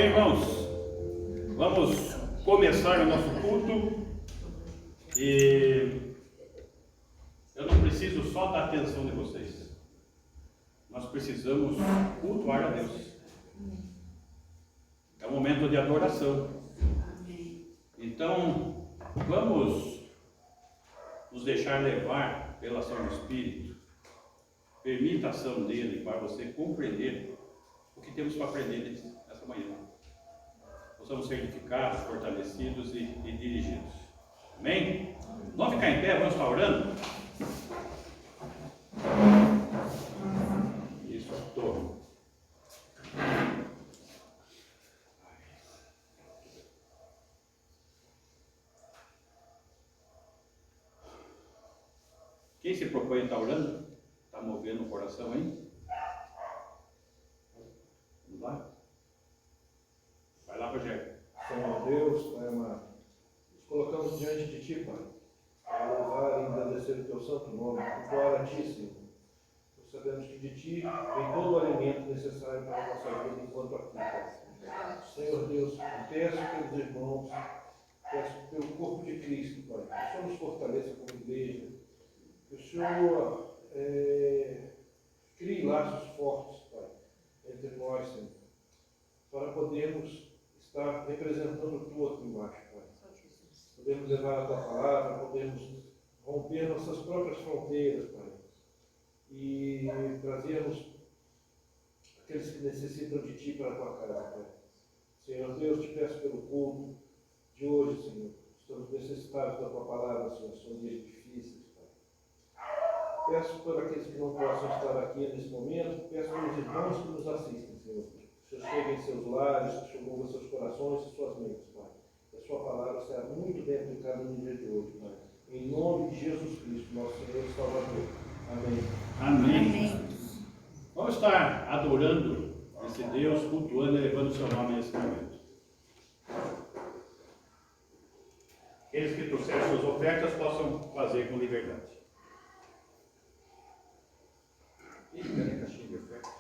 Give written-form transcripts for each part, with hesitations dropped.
Bem, irmãos, vamos começar o nosso culto e eu não preciso só da atenção de vocês, nós precisamos cultuar a Deus. É um momento de adoração. Então, vamos nos deixar levar pela ação do Espírito. Permita a ação dele para você compreender o que temos para aprender nessa manhã. Possamos ser edificados, fortalecidos e dirigidos. Amém? Vamos ficar em pé, vamos estar orando? Isso, estou. Quem se propõe a estar orando? Está movendo o coração aí? Vamos lá? Vai lá, Rogério. Senhor Deus, Pai amado, nos colocamos diante de Ti, Pai, para louvar e agradecer o Teu santo nome, cultuar a Ti, Senhor. Nós sabemos que de Ti vem todo o alimento necessário para a nossa vida enquanto aqui, Pai. Senhor Deus, peço pelos irmãos, peço pelo corpo de Cristo, Pai, que o Senhor nos fortaleça como igreja, que o Senhor crie laços fortes, Pai, entre nós, Senhor, para podermos estar representando Tu aqui embaixo, Pai. Podemos levar a Tua palavra, podemos romper nossas próprias fronteiras, Pai, e trazermos aqueles que necessitam de Ti para a Tua casa, Pai. Senhor Deus, te peço pelo culto de hoje, Senhor. Estamos necessitados da Tua palavra, Senhor. São dias difíceis, Pai. Peço por aqueles que não possam estar aqui nesse momento, peço pelos irmãos que nos assistem, Senhor. Que o Senhor chegue em seus lares, que o Senhor mova seus corações e suas mentes, Pai. Que a Sua palavra será muito bem aplicada no dia de hoje, Pai. Em nome de Jesus Cristo, nosso Senhor e Salvador. Amém. Amém. Vamos estar adorando esse Deus, cultuando e levando o seu nome nesse momento. Aqueles que trouxeram suas ofertas possam fazer com liberdade. E cadê a caixinha de oferta?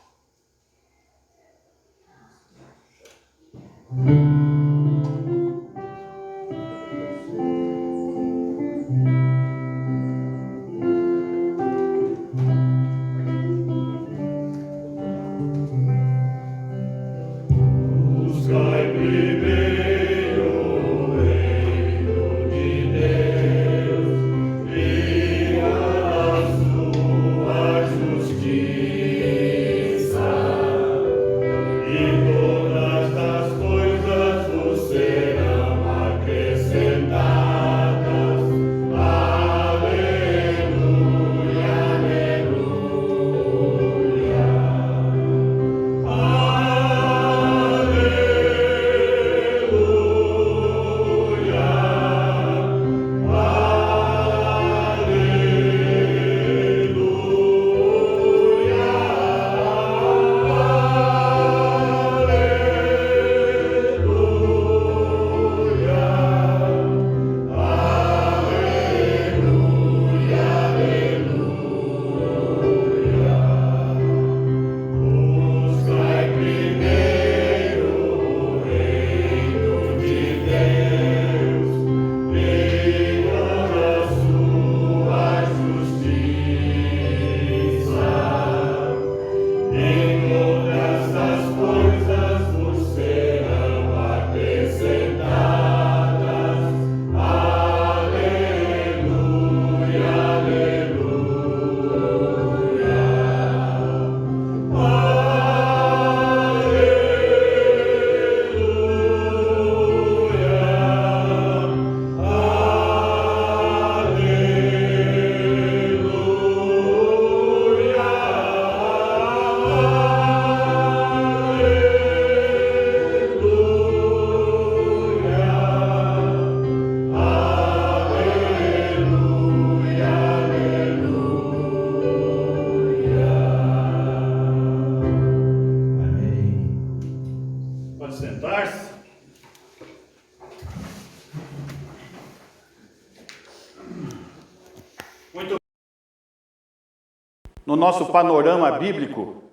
No nosso panorama bíblico,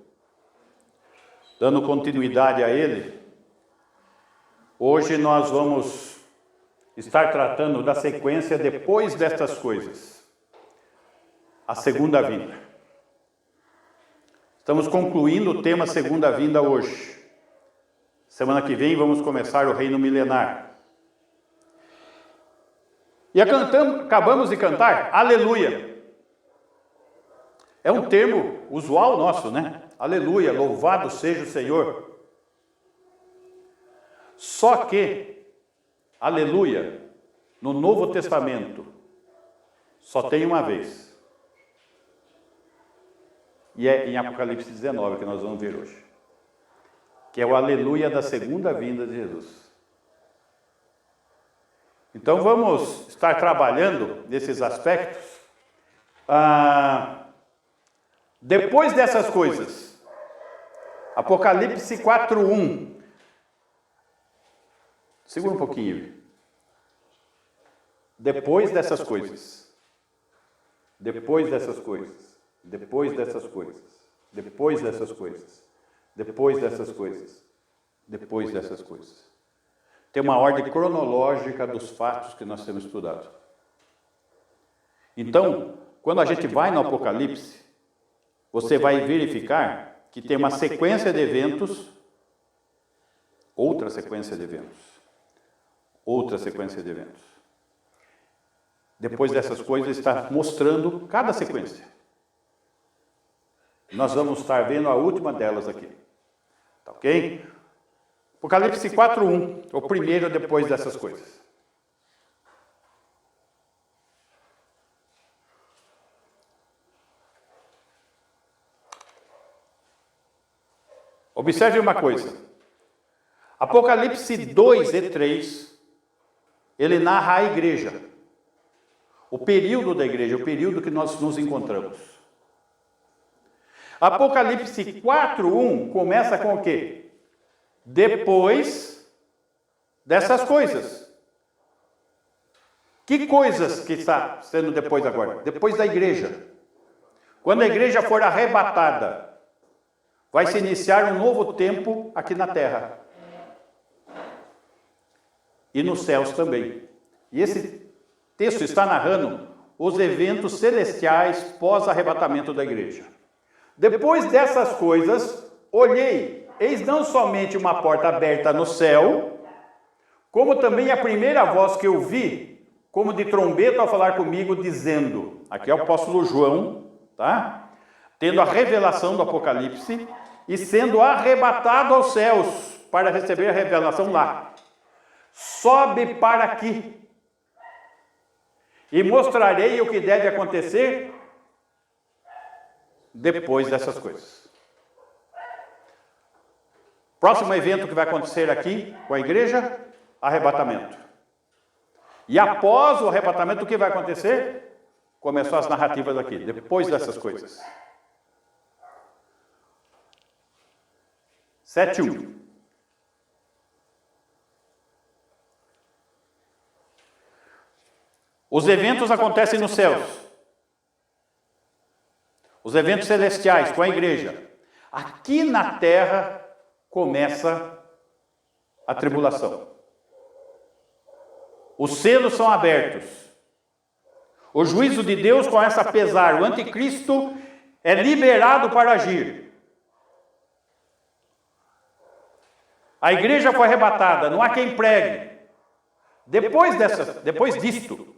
dando continuidade a ele, Hoje nós vamos estar tratando da sequência depois destas coisas. A segunda vinda. Estamos concluindo o tema segunda vinda hoje. Semana que vem vamos começar o reino milenar. E acabamos de cantar Aleluia. É um termo usual nosso, né? Aleluia, louvado seja o Senhor. Só que, aleluia, no Novo Testamento, só tem uma vez. E é em Apocalipse 19 que nós vamos ver hoje. Que é o aleluia da segunda vinda de Jesus. Então vamos estar trabalhando nesses aspectos. Depois dessas coisas, Apocalipse 4:1. Segura um pouquinho. Depois dessas coisas. Depois dessas coisas. Depois dessas coisas. Depois dessas coisas. Depois dessas coisas. Depois dessas coisas. Tem uma ordem cronológica dos fatos que nós temos estudado. Então, quando a gente vai no Apocalipse, você vai verificar que tem uma sequência de eventos, outra sequência de eventos, outra sequência de eventos. Depois dessas coisas, está mostrando cada sequência. Nós vamos estar vendo a última delas aqui. Tá ok? Apocalipse 4:1, o primeiro depois dessas coisas. Observe uma coisa. Apocalipse 2 e 3, ele narra a igreja. O período da igreja, o período que nós nos encontramos. Apocalipse 4:1 começa com o quê? Depois dessas coisas. Que coisas que está sendo depois agora? Depois da igreja. Quando a igreja for arrebatada, vai se iniciar um novo tempo aqui na terra. E nos céus também. E esse texto está narrando os eventos celestiais pós-arrebatamento da igreja. Depois dessas coisas, olhei, eis não somente uma porta aberta no céu, como também a primeira voz que eu vi, como de trombeta ao falar comigo, dizendo, aqui é o apóstolo João, tá? Tendo a revelação do Apocalipse e sendo arrebatado aos céus para receber a revelação lá. Sobe para aqui e mostrarei o que deve acontecer depois dessas coisas. Próximo evento que vai acontecer aqui com a igreja, arrebatamento. E após o arrebatamento, o que vai acontecer? Começou as narrativas aqui, depois dessas coisas. 7:1. Os eventos acontecem nos céus. Os eventos celestiais com a igreja. Aqui na terra começa a tribulação. Os selos são abertos. O juízo de Deus começa a pesar. O anticristo é liberado para agir. A igreja foi arrebatada, não há quem pregue. Depois disto,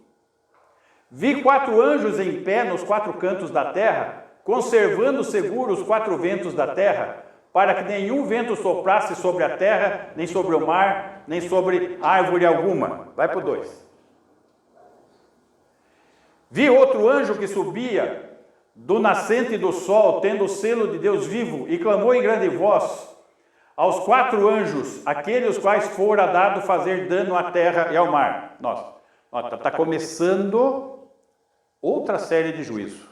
vi 4 anjos em pé nos 4 cantos da terra, conservando seguros os 4 ventos da terra, para que nenhum vento soprasse sobre a terra, nem sobre o mar, nem sobre árvore alguma. Vai para o 2. Vi outro anjo que subia do nascente do sol, tendo o selo de Deus vivo, e clamou em grande voz aos 4 anjos, aqueles os quais fora dado fazer dano à terra e ao mar. Nossa, está começando outra série de juízos.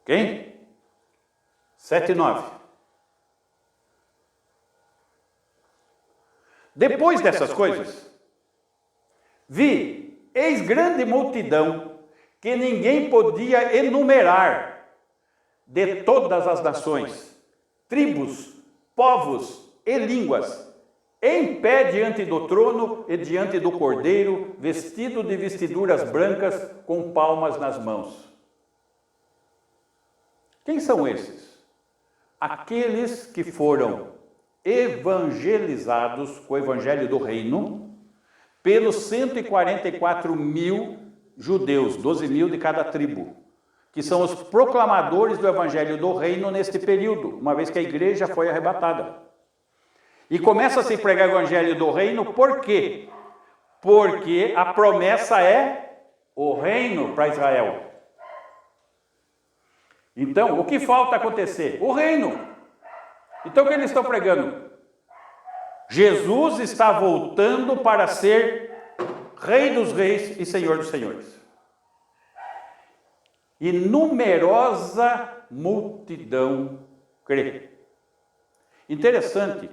Ok? 7:9. Depois dessas coisas, vi, eis grande multidão, que ninguém podia enumerar, de todas as nações, tribos, povos, e línguas, em pé diante do trono e diante do Cordeiro, vestido de vestiduras brancas, com palmas nas mãos. Quem são esses? Aqueles que foram evangelizados com o evangelho do reino pelos 144.000 judeus, 12.000 de cada tribo, que são os proclamadores do evangelho do reino neste período, uma vez que a igreja foi arrebatada. E começa a se pregar o evangelho do reino, por quê? Porque a promessa é o reino para Israel. Então, o que falta acontecer? O reino. Então, o que eles estão pregando? Jesus está voltando para ser Rei dos Reis e Senhor dos Senhores. E numerosa multidão crê. Interessante.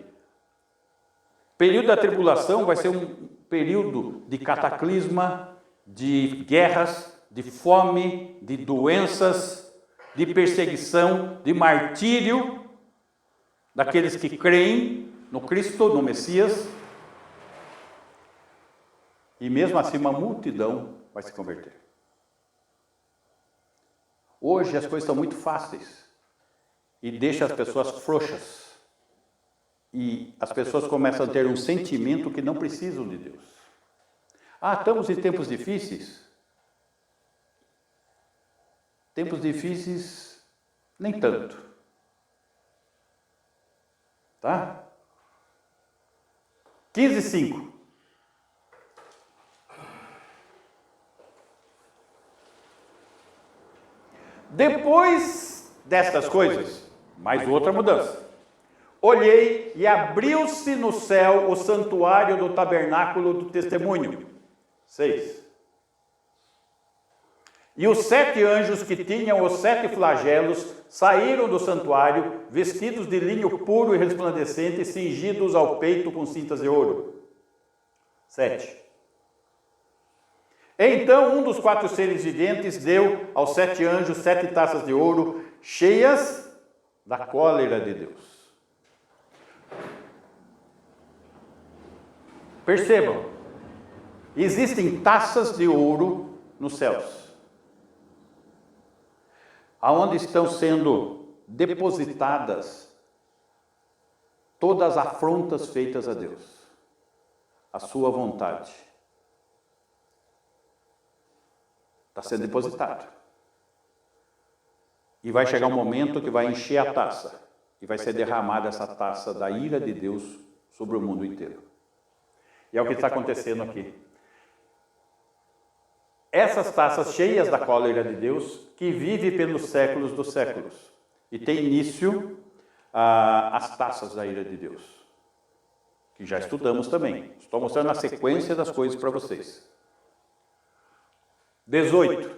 O período da tribulação vai ser um período de cataclisma, de guerras, de fome, de doenças, de perseguição, de martírio daqueles que creem no Cristo, no Messias. E mesmo assim uma multidão vai se converter. Hoje as coisas estão muito fáceis e deixa as pessoas frouxas. E as pessoas começam a ter um sentimento que não precisam de Deus. Ah, estamos em tempos difíceis? Tempos difíceis, nem tanto. Tá? 15:5. Depois destas coisas, mais outra mudança. Olhei e abriu-se no céu o santuário do tabernáculo do testemunho. 6. E os 7 anjos que tinham os 7 flagelos saíram do santuário, vestidos de linho puro e resplandecente, cingidos ao peito com cintas de ouro. 7. Então um dos 4 seres viventes deu aos 7 anjos 7 taças de ouro, cheias da cólera de Deus. Percebam, existem taças de ouro nos céus, aonde estão sendo depositadas todas as afrontas feitas a Deus, a sua vontade. Está sendo depositado. E vai chegar um momento que vai encher a taça, e vai ser derramada essa taça da ira de Deus sobre o mundo inteiro. E é o que está acontecendo aqui. Essas taças cheias da cólera de Deus, que vive pelos séculos dos séculos. E tem início as taças da ira de Deus, que já estudamos também. Estou mostrando a sequência das coisas para vocês. 18.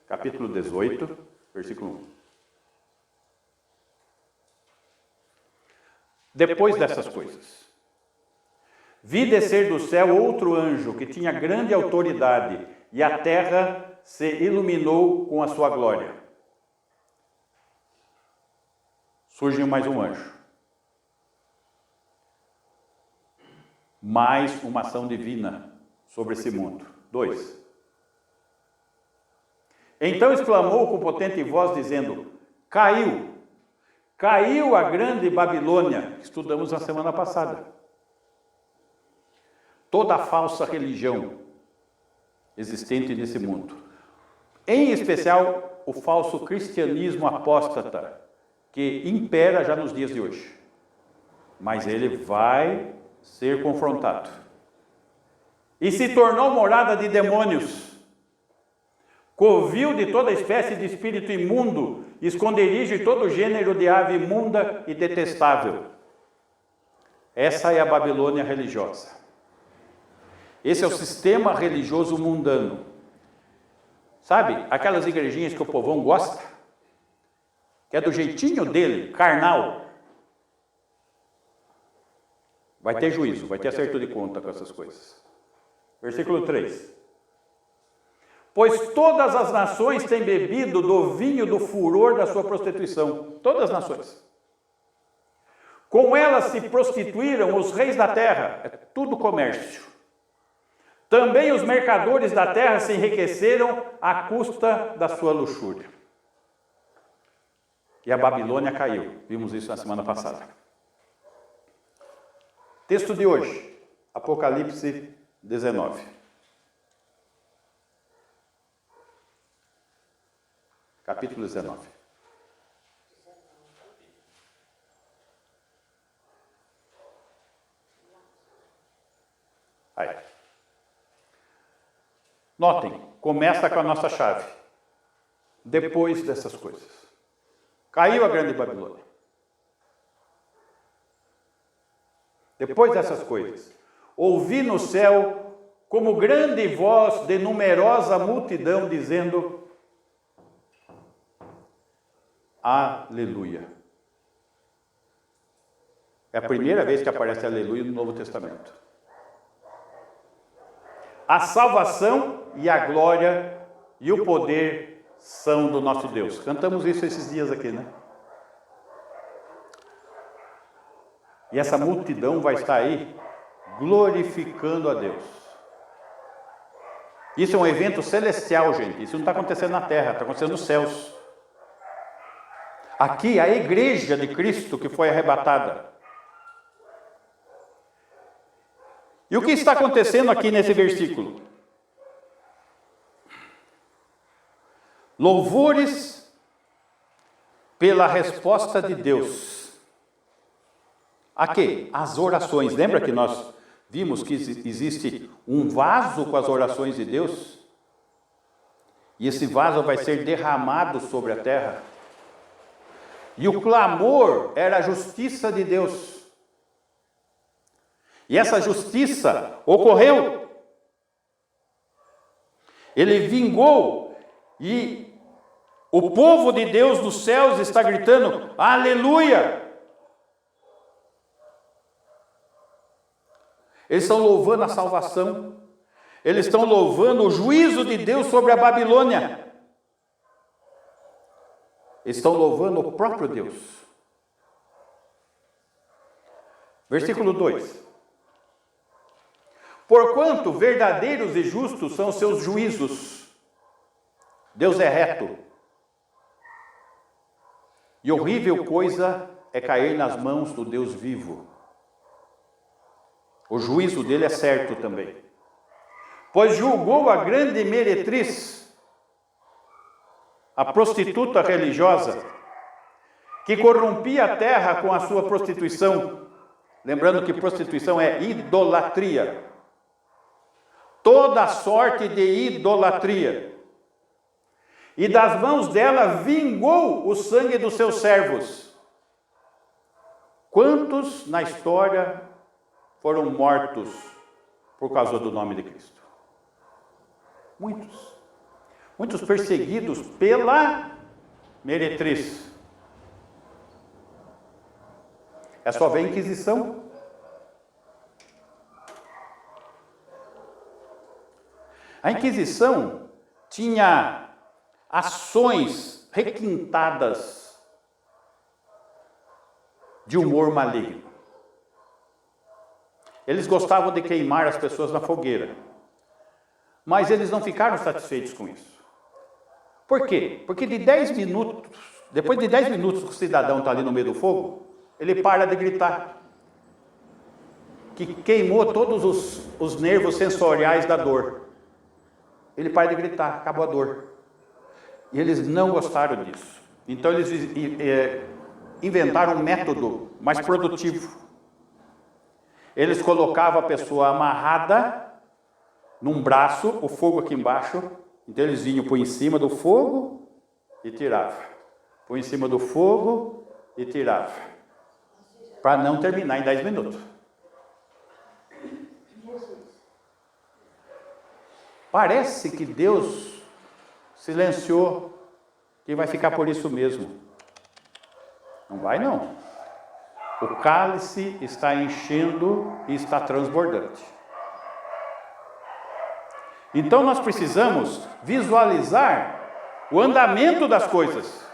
Capítulo 18, versículo 1. Depois dessas coisas, vi descer do céu outro anjo que tinha grande autoridade, e a terra se iluminou com a sua glória. Surge mais um anjo. Mais uma ação divina sobre esse mundo. 2. Então exclamou com potente voz, dizendo: Caiu a grande Babilônia, que estudamos na semana passada. Toda a falsa religião existente nesse mundo. Em especial, o falso cristianismo apóstata, que impera já nos dias de hoje. Mas ele vai ser confrontado. E se tornou morada de demônios, covil de toda espécie de espírito imundo, esconderijo de todo gênero de ave imunda e detestável. Essa é a Babilônia religiosa. Esse é o sistema religioso mundano. Sabe, aquelas igrejinhas que o povão gosta, que é do jeitinho dele, carnal. Vai ter juízo, vai ter acerto de conta com essas coisas. Versículo 3. Pois todas as nações têm bebido do vinho do furor da sua prostituição. Todas as nações. Com ela se prostituíram os reis da terra. É tudo comércio. Também os mercadores da terra se enriqueceram à custa da sua luxúria. E a Babilônia caiu. Vimos isso na semana passada. Texto de hoje, Apocalipse 19. Capítulo 19. Aí. Notem, começa com a nossa chave. Depois dessas coisas. Caiu a grande Babilônia. Depois dessas coisas, ouvi no céu como grande voz de numerosa multidão dizendo: Aleluia. É a primeira vez que aparece aleluia no Novo Testamento. A salvação e a glória e o poder são do nosso Deus. Cantamos isso esses dias aqui, né? E essa multidão vai estar aí glorificando a Deus. Isso é um evento celestial, gente. Isso não está acontecendo na terra, está acontecendo nos céus. Aqui, a igreja de Cristo que foi arrebatada. E o que está acontecendo aqui nesse versículo? Louvores pela resposta de Deus. A quê? As orações. Lembra que nós vimos que existe um vaso com as orações de Deus? E esse vaso vai ser derramado sobre a terra. E o clamor era a justiça de Deus. E essa justiça ocorreu. Ele vingou e o povo de Deus dos céus está gritando: aleluia! Eles estão louvando a salvação. Eles estão louvando o juízo de Deus sobre a Babilônia. Eles estão louvando o próprio Deus. Versículo 2. Porquanto verdadeiros e justos são seus juízos. Deus é reto. E horrível coisa é cair nas mãos do Deus vivo. O juízo dele é certo também. Pois julgou a grande meretriz, a prostituta religiosa, que corrompia a terra com a sua prostituição. Lembrando que prostituição é idolatria. Toda sorte de idolatria. E das mãos dela vingou o sangue dos seus servos. Quantos na história foram mortos por causa do nome de Cristo? Muitos. Muitos perseguidos pela meretriz. É só ver a Inquisição. A Inquisição tinha ações requintadas de humor maligno. Eles gostavam de queimar as pessoas na fogueira. Mas eles não ficaram satisfeitos com isso. Por quê? Porque depois de 10 minutos que o cidadão está ali no meio do fogo, ele para de gritar. Que queimou todos os nervos sensoriais da dor. Ele para de gritar, acabou a dor. E eles não gostaram disso. Então eles inventaram um método mais produtivo. Eles colocavam a pessoa amarrada num braço, o fogo aqui embaixo. Então eles vinham por em cima do fogo e tiravam. Por em cima do fogo e tiravam. Para não terminar em 10 minutos. Parece que Deus silenciou, que vai ficar por isso mesmo. Não vai não. O cálice está enchendo e está transbordante. Então nós precisamos visualizar o andamento das coisas.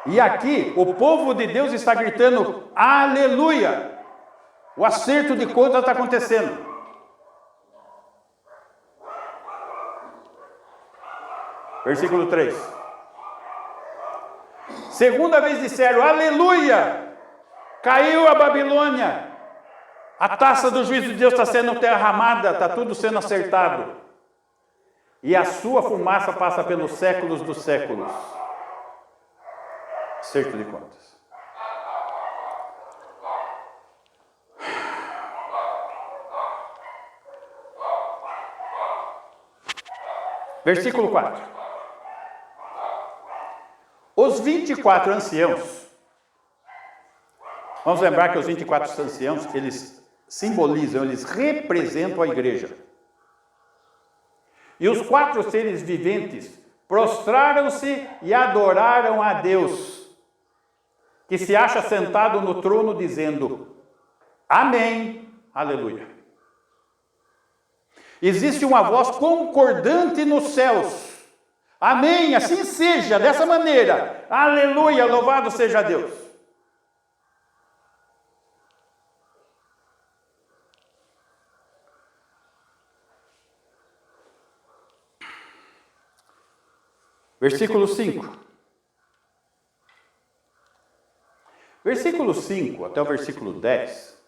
E aqui o povo de Deus está gritando aleluia. O acerto de contas está acontecendo. Versículo 3. Segunda vez disseram aleluia. Caiu a Babilônia. A taça do juízo de Deus está sendo derramada, está tudo sendo acertado. E a sua fumaça passa pelos séculos dos séculos. Acerto de contas. Versículo 4. Os 24 anciãos, vamos lembrar que os 24 anciãos, eles simbolizam, eles representam a igreja. E os 4 seres viventes prostraram-se e adoraram a Deus, que se acha sentado no trono dizendo, amém, aleluia. Existe uma voz concordante nos céus, amém, assim seja, dessa maneira, aleluia, louvado seja Deus. Versículo 5. Versículo 5 até o versículo 10,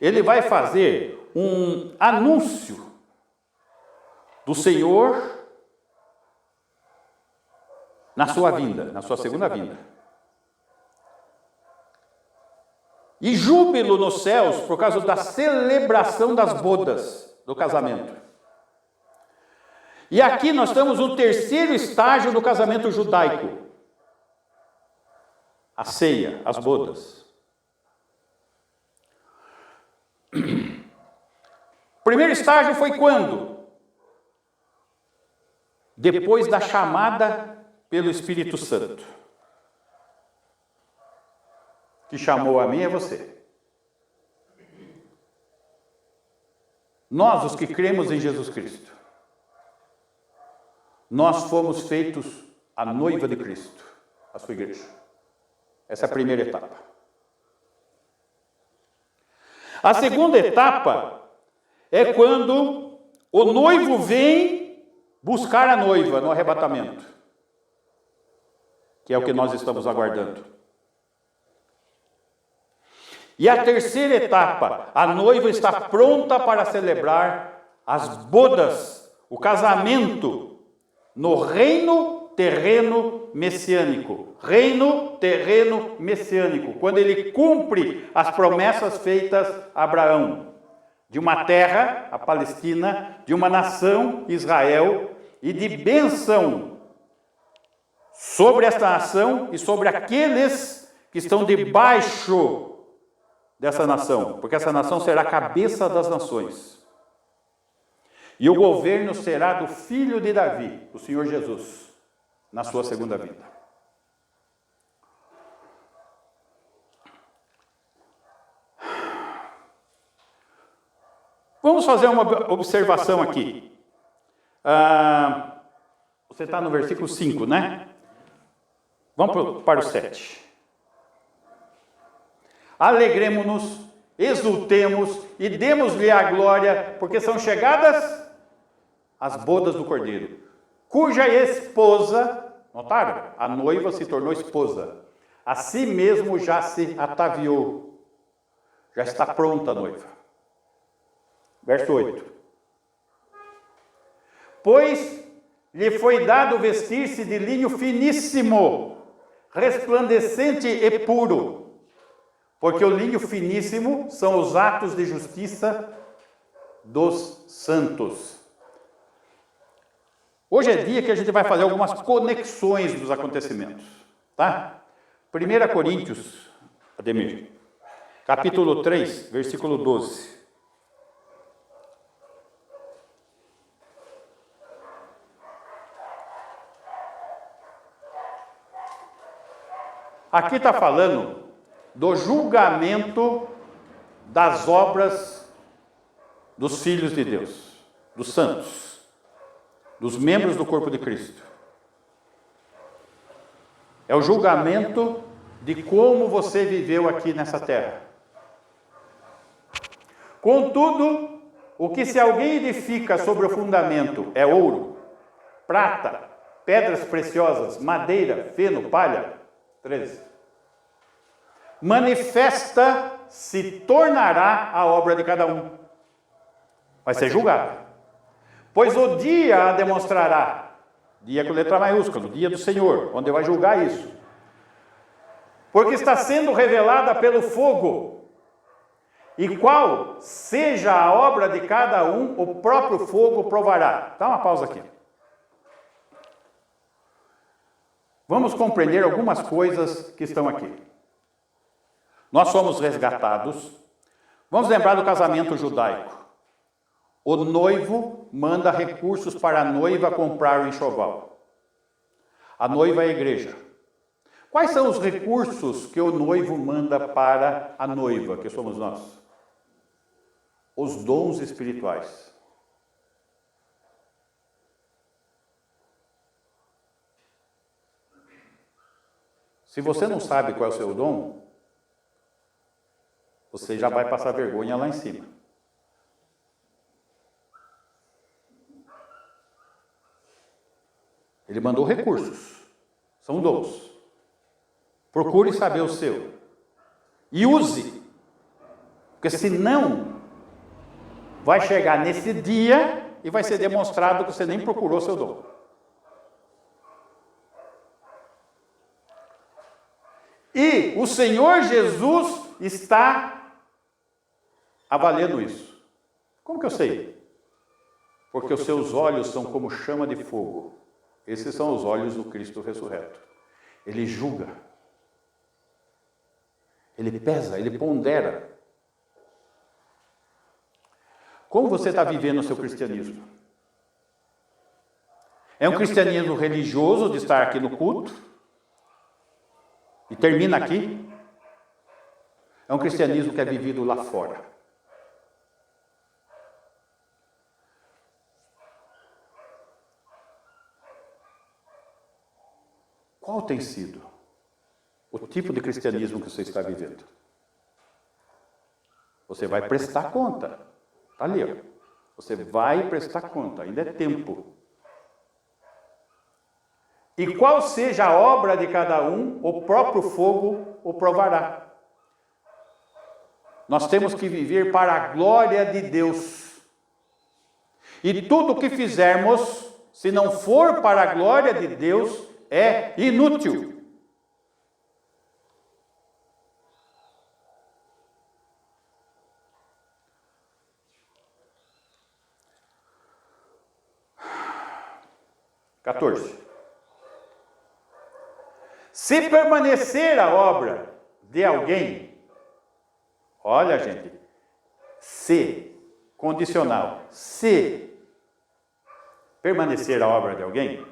ele vai fazer um anúncio do Senhor na sua vinda, na sua segunda vinda. E júbilo nos céus por causa da celebração das bodas, do casamento. E aqui nós temos o terceiro estágio do casamento judaico. A ceia, as bodas. O primeiro estágio foi quando? Depois da chamada pelo Espírito Santo. Que chamou a mim e a você. Nós, os que cremos em Jesus Cristo. Nós fomos feitos a noiva de Cristo, a sua igreja. Essa é a primeira etapa. A segunda etapa é quando o noivo vem buscar a noiva no arrebatamento, que é o que nós estamos aguardando. E a terceira etapa, a noiva está pronta para celebrar as bodas, o casamento, no reino terreno messiânico. Reino terreno messiânico. Quando ele cumpre as promessas feitas a Abraão. De uma terra, a Palestina, de uma nação, Israel, e de bênção sobre esta nação e sobre aqueles que estão debaixo dessa nação. Porque essa nação será a cabeça das nações. E o governo será do filho de Davi, o Senhor Jesus, na sua segunda vinda. Vamos fazer uma observação aqui. Você está no versículo 5, né? Vamos para o 7. Alegremo-nos, exultemos e demos-lhe a glória, porque são chegadas as bodas do Cordeiro, cuja esposa, notaram? A noiva se tornou esposa, a si mesmo já se ataviou, já está pronta a noiva. Verso 8. Pois lhe foi dado vestir-se de linho finíssimo, resplandecente e puro, porque o linho finíssimo são os atos de justiça dos santos. Hoje é dia que a gente vai fazer algumas conexões dos acontecimentos, tá? 1 Coríntios, Ademir, capítulo 3, versículo 12. Aqui está falando do julgamento das obras dos filhos de Deus, dos santos, dos membros do corpo de Cristo. É o julgamento de como você viveu aqui nessa terra. Contudo, o que se alguém edifica sobre o fundamento é ouro, prata, pedras preciosas, madeira, feno, palha. 13. Manifesta se tornará a obra de cada um. Vai ser julgado. Pois o dia a demonstrará, dia com letra maiúscula, o dia do Senhor, onde vai julgar isso. Porque está sendo revelada pelo fogo, e qual seja a obra de cada um, o próprio fogo provará. Dá uma pausa aqui. Vamos compreender algumas coisas que estão aqui. Nós somos resgatados. Vamos lembrar do casamento judaico. O noivo manda recursos para a noiva comprar o enxoval. A noiva é a igreja. Quais são os recursos que o noivo manda para a noiva, que somos nós? Os dons espirituais. Se você não sabe qual é o seu dom, você já vai passar vergonha lá em cima. Ele mandou recursos, são dons. Procure saber o seu. E use. Porque senão, vai chegar nesse dia e vai ser demonstrado que você nem procurou seu dom. E o Senhor Jesus está avaliando isso. Como que eu sei? Porque os seus olhos são como chama de fogo. Esses são os olhos do Cristo ressurreto. Ele julga. Ele pesa, ele pondera. Como você está vivendo o seu cristianismo? É um cristianismo religioso de estar aqui no culto e termina aqui? É um cristianismo que é vivido lá fora. Qual tem sido o tipo de cristianismo que você está vivendo? Você vai prestar conta. Está ali, ó. Você vai prestar conta, ainda é tempo. E qual seja a obra de cada um, o próprio fogo o provará. Nós temos que viver para a glória de Deus. E tudo o que fizermos, se não for para a glória de Deus, é inútil. Se permanecer a obra de alguém, olha, gente, se, condicional, se permanecer a obra de alguém,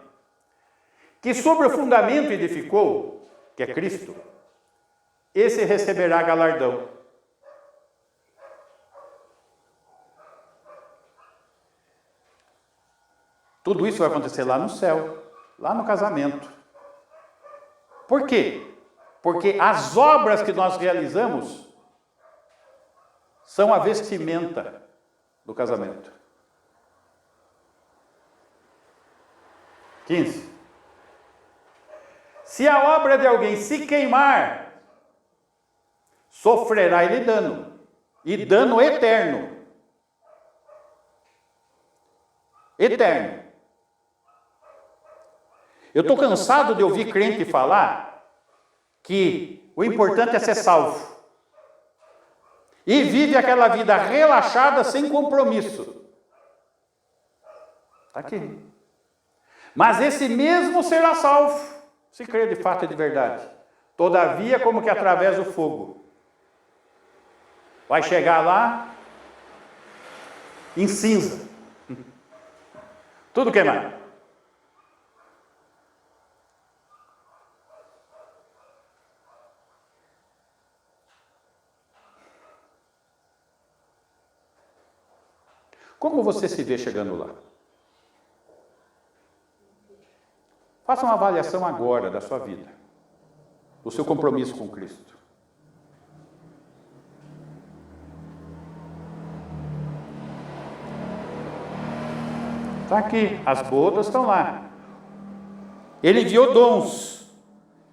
que sobre o fundamento edificou, que é Cristo, esse receberá galardão. Tudo isso vai acontecer lá no céu, lá no casamento. Por quê? Porque as obras que nós realizamos são a vestimenta do casamento. 15. Se a obra de alguém se queimar, sofrerá ele dano, e dano eterno. Eterno. Eu estou cansado de ouvir crente falar que o importante é ser salvo. E vive aquela vida relaxada, sem compromisso. Está aqui. Mas esse mesmo será salvo, se crer de fato e de verdade. Todavia, como que através do fogo. Vai chegar lá em cinza. Tudo queimado. Como você se vê chegando lá? Faça uma avaliação agora da sua vida. do seu compromisso com Cristo. Está aqui, as bodas estão lá. Ele enviou dons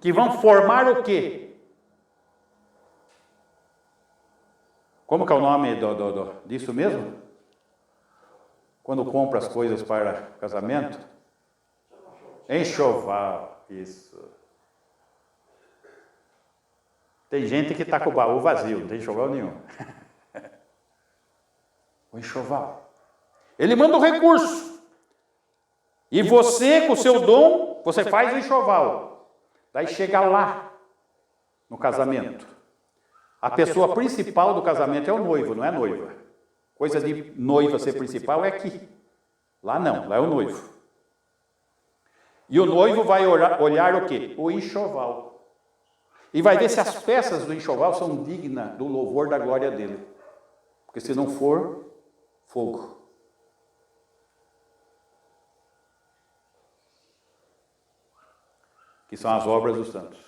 que vão formar o quê? Como que é o nome disso mesmo? Quando compra as coisas para casamento? Enxoval, isso. Tem gente que está com o baú vazio, não tem enxoval nenhum. O enxoval. Ele manda o recurso. E você, com o seu dom, você faz o enxoval. Daí chega lá, no casamento. A pessoa principal do casamento é o noivo, não é a noiva. Coisa de noiva ser principal é aqui. Lá não, lá é o noivo. E o noivo vai olhar o quê? O enxoval. E vai ver se as peças do enxoval são dignas do louvor da glória dele. Porque se não for, fogo. Que são as obras dos santos.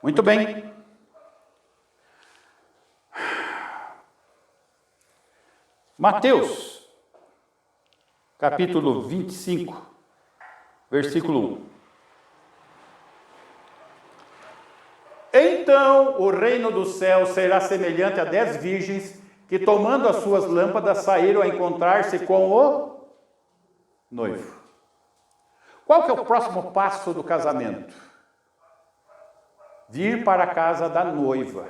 Muito bem. Mateus, capítulo 25, versículo 1. Então o reino do céu será semelhante a 10 virgens que, tomando as suas lâmpadas, saíram a encontrar-se com o noivo. Qual que é o próximo passo do casamento? Vir para a casa da noiva,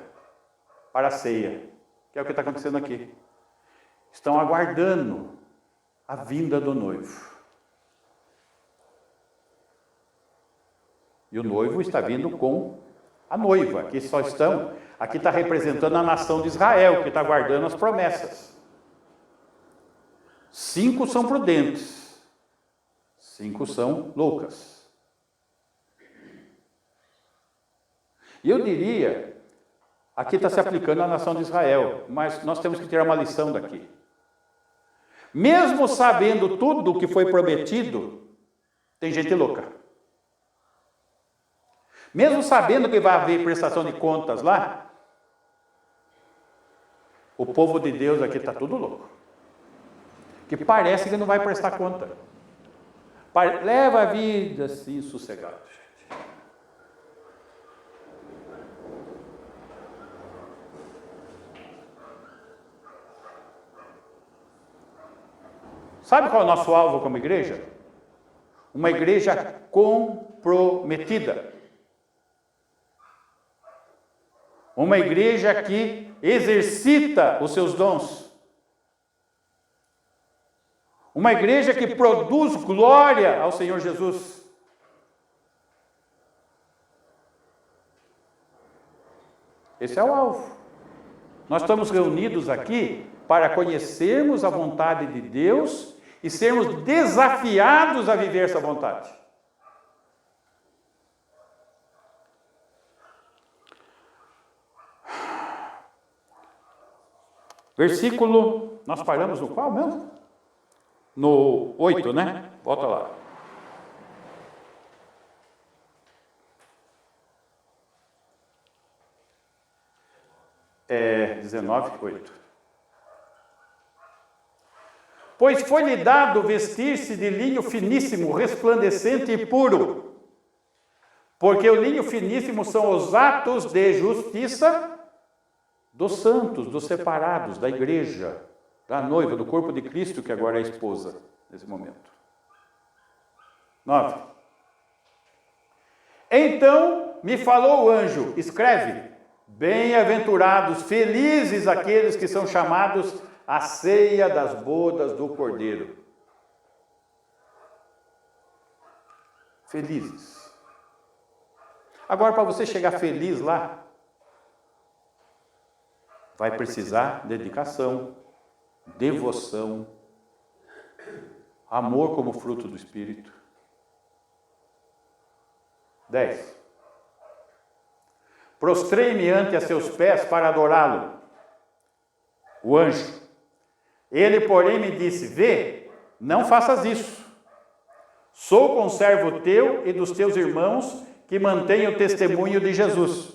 para a ceia, que é o que está acontecendo aqui. Estão aguardando a vinda do noivo. E o noivo está vindo com a noiva, que só estão, aqui está representando a nação de Israel, que está aguardando as promessas. 5 são prudentes. 5 são loucas. E eu diria, aqui está se aplicando à nação de Israel, mas nós temos que tirar uma lição daqui. Mesmo sabendo tudo o que foi prometido, tem gente louca. Mesmo sabendo que vai haver prestação de contas lá, o povo de Deus aqui está tudo louco. Que parece que não vai prestar conta. Leva a vida assim, sossegado, gente. Sabe qual é o nosso alvo como igreja? Uma igreja comprometida. Uma igreja que exercita os seus dons. Uma igreja que produz glória ao Senhor Jesus. Esse é o alvo. Nós estamos reunidos aqui para conhecermos a vontade de Deus e sermos desafiados a viver essa vontade. Versículo, nós paramos no qual mesmo? No 8, né? Volta lá. É 19, 8. Pois foi-lhe dado vestir-se de linho finíssimo, resplandecente e puro. Porque o linho finíssimo são os atos de justiça dos santos, dos separados, da igreja, da noiva, do corpo de Cristo, que agora é a esposa, nesse momento. 9. Então me falou o anjo, escreve, bem-aventurados, felizes aqueles que são chamados à ceia das bodas do Cordeiro. Felizes. Agora, para você chegar feliz lá, vai precisar dedicação, devoção, amor como fruto do Espírito. 10. Prostrei-me ante a seus pés para adorá-lo. O anjo. Ele, porém, me disse, vê, não faças isso. Sou conservo teu e dos teus irmãos que mantêm o testemunho de Jesus.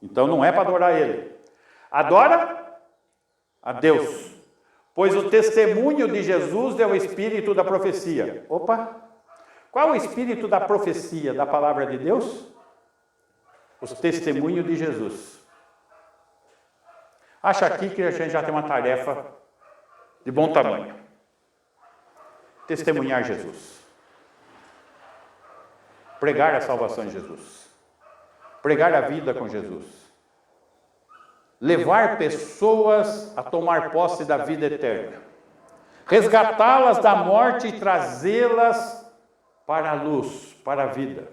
Então não é para adorar ele. Adora a Deus. Pois o testemunho de Jesus é o espírito da profecia. Opa! Qual é o espírito da profecia da palavra de Deus? O testemunho de Jesus. Acha aqui que a gente já tem uma tarefa de bom tamanho. Testemunhar Jesus. Pregar a salvação em Jesus. Pregar a vida com Jesus. Levar pessoas a tomar posse da vida eterna. Resgatá-las da morte e trazê-las para a luz, para a vida.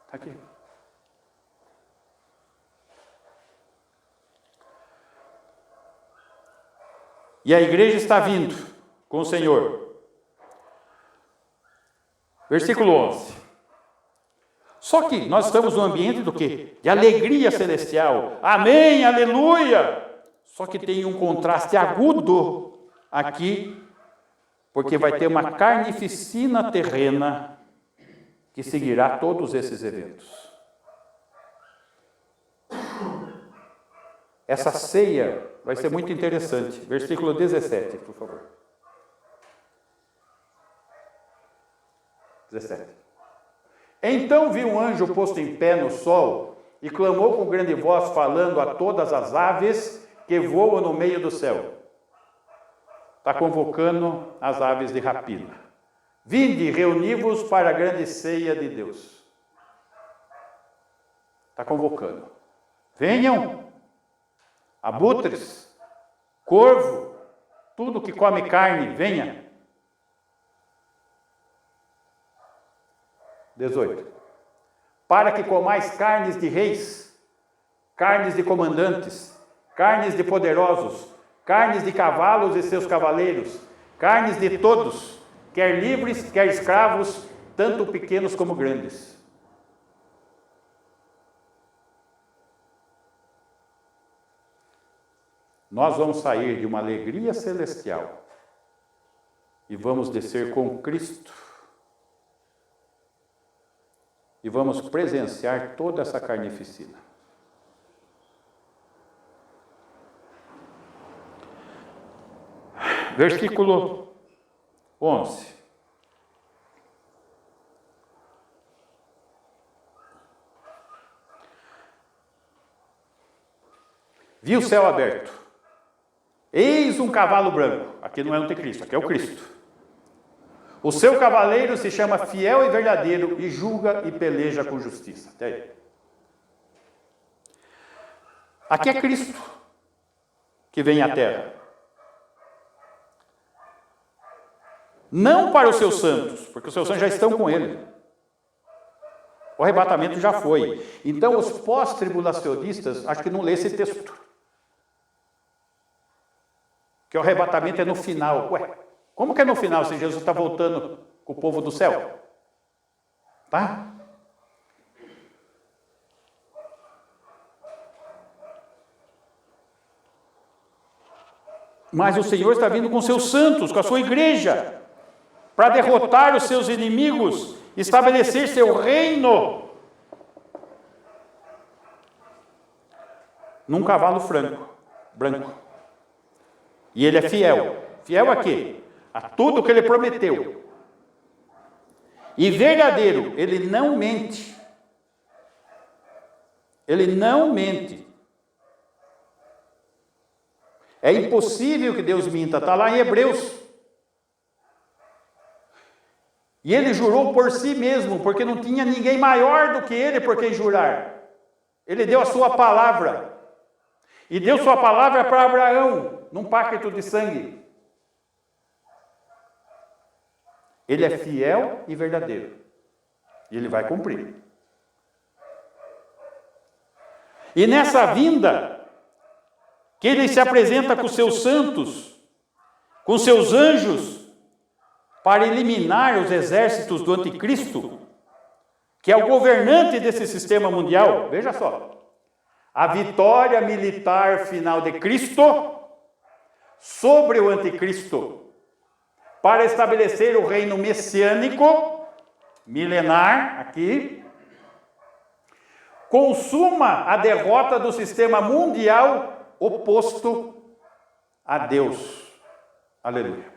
Está aqui. E a igreja está vindo com o Senhor. Versículo 11. Só que nós estamos num ambiente do quê? De alegria celestial. Amém, aleluia! Só que tem um contraste agudo aqui, porque vai ter uma carnificina terrena que seguirá todos esses eventos. Essa ceia vai ser muito interessante. Versículo 17, por favor. 17. Então vi um anjo posto em pé no sol e clamou com grande voz, falando a todas as aves que voam no meio do céu. Está convocando as aves de rapina. Vinde, reuni-vos para a grande ceia de Deus. Está convocando. Venham, abutres, corvo, tudo que come carne, venha. 18. Para que comais carnes de reis, carnes de comandantes, carnes de poderosos, carnes de cavalos e seus cavaleiros, carnes de todos, quer livres, quer escravos, tanto pequenos como grandes. Nós vamos sair de uma alegria celestial e vamos descer com Cristo. E vamos presenciar toda essa carnificina. Versículo 11. Vi o céu aberto. Eis um cavalo branco. Aqui não é o anticristo, aqui é o Cristo. O seu cavaleiro se chama Fiel e Verdadeiro e julga e peleja com justiça. Até aí. Aqui é Cristo que vem à terra. Não para os seus santos, porque os seus santos já estão com ele. O arrebatamento já foi. Então os pós-tribulacionistas, acho que não lê esse texto. Que o arrebatamento é no final. Ué, como que é no final se Jesus está voltando com o povo do céu? Tá? Mas o Senhor está vindo com seus santos, com a sua igreja, para derrotar os seus inimigos, estabelecer seu reino. Num cavalo branco. E ele é fiel. Fiel a quê? A tudo que ele prometeu. E verdadeiro, ele não mente. Ele não mente. É impossível que Deus minta, está lá em Hebreus. E ele jurou por si mesmo, porque não tinha ninguém maior do que ele por quem jurar. Ele deu a sua palavra. E deu sua palavra para Abraão, num pacto de sangue. Ele é fiel e verdadeiro. E ele vai cumprir. E nessa vinda, que ele se apresenta com seus santos, com seus anjos, para eliminar os exércitos do anticristo, que é o governante desse sistema mundial. Veja só. A vitória militar final de Cristo sobre o anticristo para estabelecer o reino messiânico, milenar, aqui, consuma a derrota do sistema mundial oposto a Deus. Aleluia.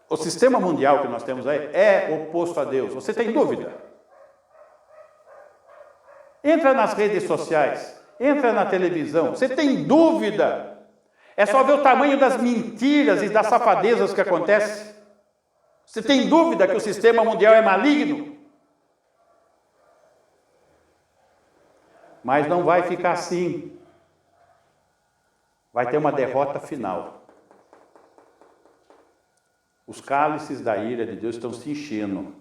O sistema mundial que nós temos aí é oposto a Deus. Você tem dúvida? Entra nas redes sociais, entra na televisão. Você tem dúvida? É só ver o tamanho das mentiras e das safadezas que acontecem. Você tem dúvida que o sistema mundial é maligno? Mas não vai ficar assim. Vai ter uma derrota final. Os cálices da ira de Deus estão se enchendo.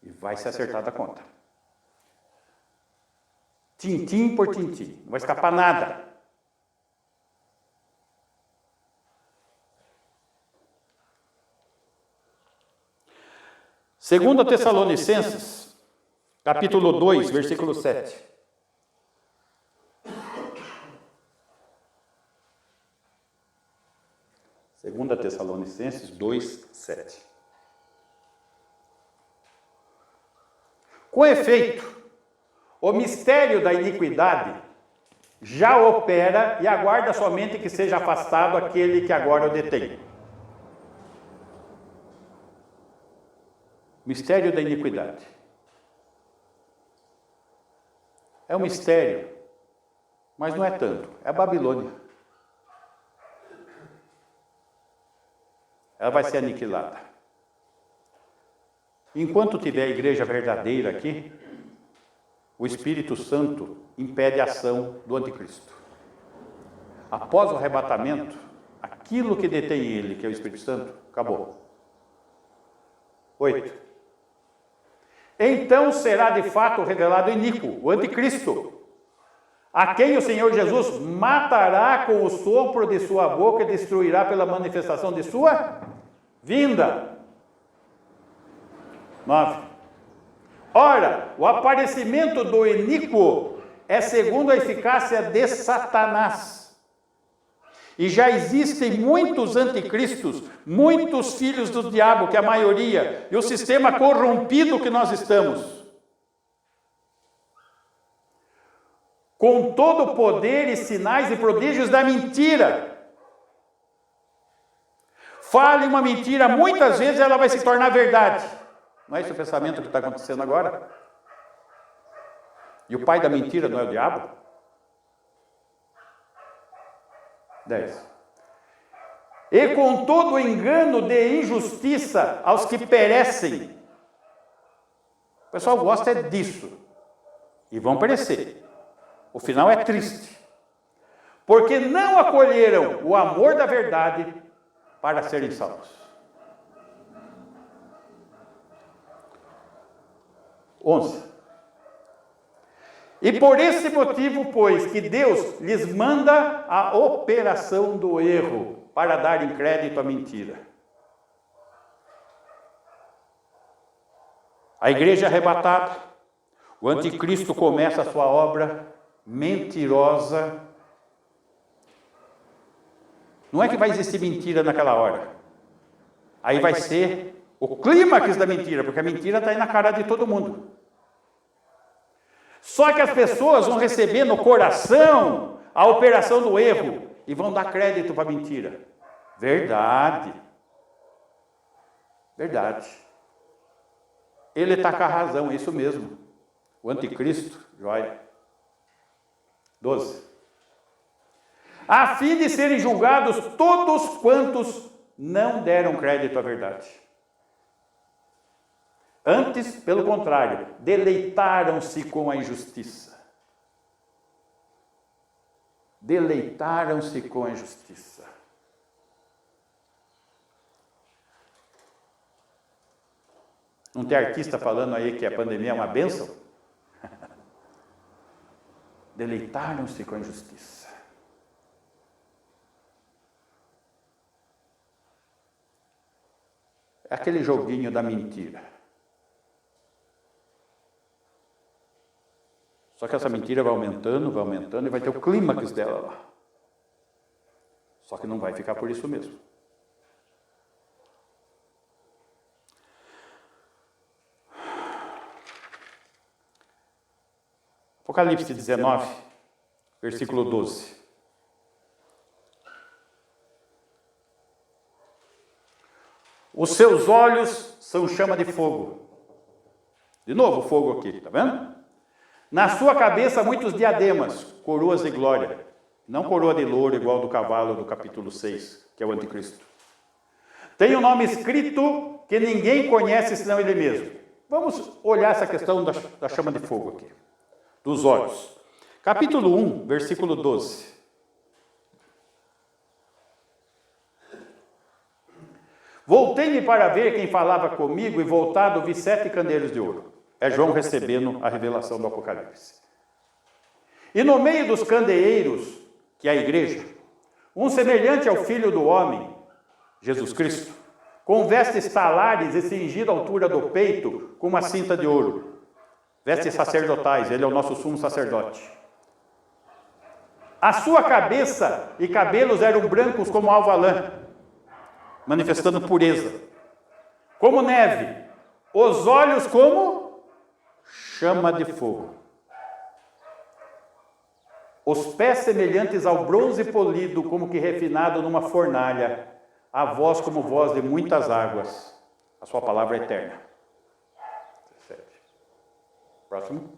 E vai se acertar da conta. Tintim por tintim. Não vai escapar nada. Segundo Tessalonicenses, capítulo 2, versículo 7. Segunda Tessalonicenses 2, 7. Com efeito, o mistério da iniquidade já opera e aguarda somente que seja afastado aquele que agora o detém. Mistério da iniquidade. É um mistério, mas não é tanto. É a Babilônia. Ela vai ser aniquilada. Enquanto tiver a igreja verdadeira aqui, o Espírito Santo impede a ação do anticristo. Após o arrebatamento, aquilo que detém ele, que é o Espírito Santo, acabou. 8. Então será de fato revelado o iníquo, o anticristo, a quem o Senhor Jesus matará com o sopro de sua boca e destruirá pela manifestação de sua vinda. 9. Ora, o aparecimento do iníquo é segundo a eficácia de Satanás. E já existem muitos anticristos, muitos filhos do diabo, que é a maioria, e o sistema corrompido que nós estamos. Com todo o poder e sinais e prodígios da mentira. Fale uma mentira, muitas vezes ela vai se tornar verdade. Não é esse o pensamento que está acontecendo agora? E o pai da mentira não é o diabo? 10. E com todo o engano de injustiça aos que perecem. O pessoal gosta disso. E vão perecer. O final é triste. Porque não acolheram o amor da verdade para serem salvos. 11. E por esse motivo, pois, que Deus lhes manda a operação do erro para darem crédito à mentira. A igreja arrebatada, o anticristo começa a sua obra mentirosa. Não é que vai existir mentira naquela hora. Aí vai ser o clímax da mentira, porque a mentira está aí na cara de todo mundo. Só que as pessoas vão receber no coração a operação do erro e vão dar crédito para a mentira. Verdade. Verdade. Ele está com a razão, é isso mesmo. O anticristo, joia. 12. A fim de serem julgados todos quantos não deram crédito à verdade. Antes, pelo contrário, deleitaram-se com a injustiça. Deleitaram-se com a injustiça. Não tem artista falando aí que a pandemia é uma bênção? Deleitaram-se com a injustiça. É aquele joguinho da mentira. Só que essa mentira vai aumentando e vai ter o clímax dela lá. Só que não vai ficar por isso mesmo. Apocalipse 19, versículo 12. Os seus olhos são chama de fogo. De novo, fogo aqui, está vendo? Na sua cabeça, muitos diademas, coroas de glória. Não coroa de louro igual do cavalo do capítulo 6, que é o anticristo. Tem um nome escrito que ninguém conhece senão ele mesmo. Vamos olhar essa questão da chama de fogo aqui, dos olhos. Capítulo 1, versículo 12. Voltei-me para ver quem falava comigo e voltado vi 7 candeeiros de ouro. É João recebendo a revelação do Apocalipse. E no meio dos candeeiros, que é a igreja, um semelhante ao Filho do Homem, Jesus Cristo, com vestes talares e cingido à altura do peito com uma cinta de ouro. Vestes sacerdotais, ele é o nosso sumo sacerdote. A sua cabeça e cabelos eram brancos como alva lã, manifestando pureza. Como neve, os olhos como chama de fogo. Os pés semelhantes ao bronze polido, como que refinado numa fornalha. A voz como voz de muitas águas. A sua palavra é eterna. 17. Próximo.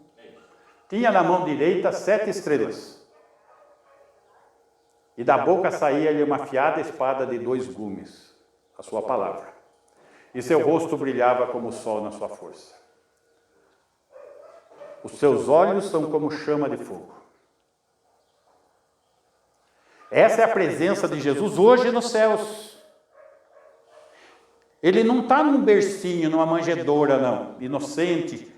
Tinha na mão direita 7 estrelas. E da boca saía-lhe uma afiada espada de 2 gumes. A sua palavra. E seu rosto brilhava como o sol na sua força. Os seus olhos são como chama de fogo. Essa é a presença de Jesus hoje nos céus. Ele não está num bercinho, numa manjedoura, não. Inocente,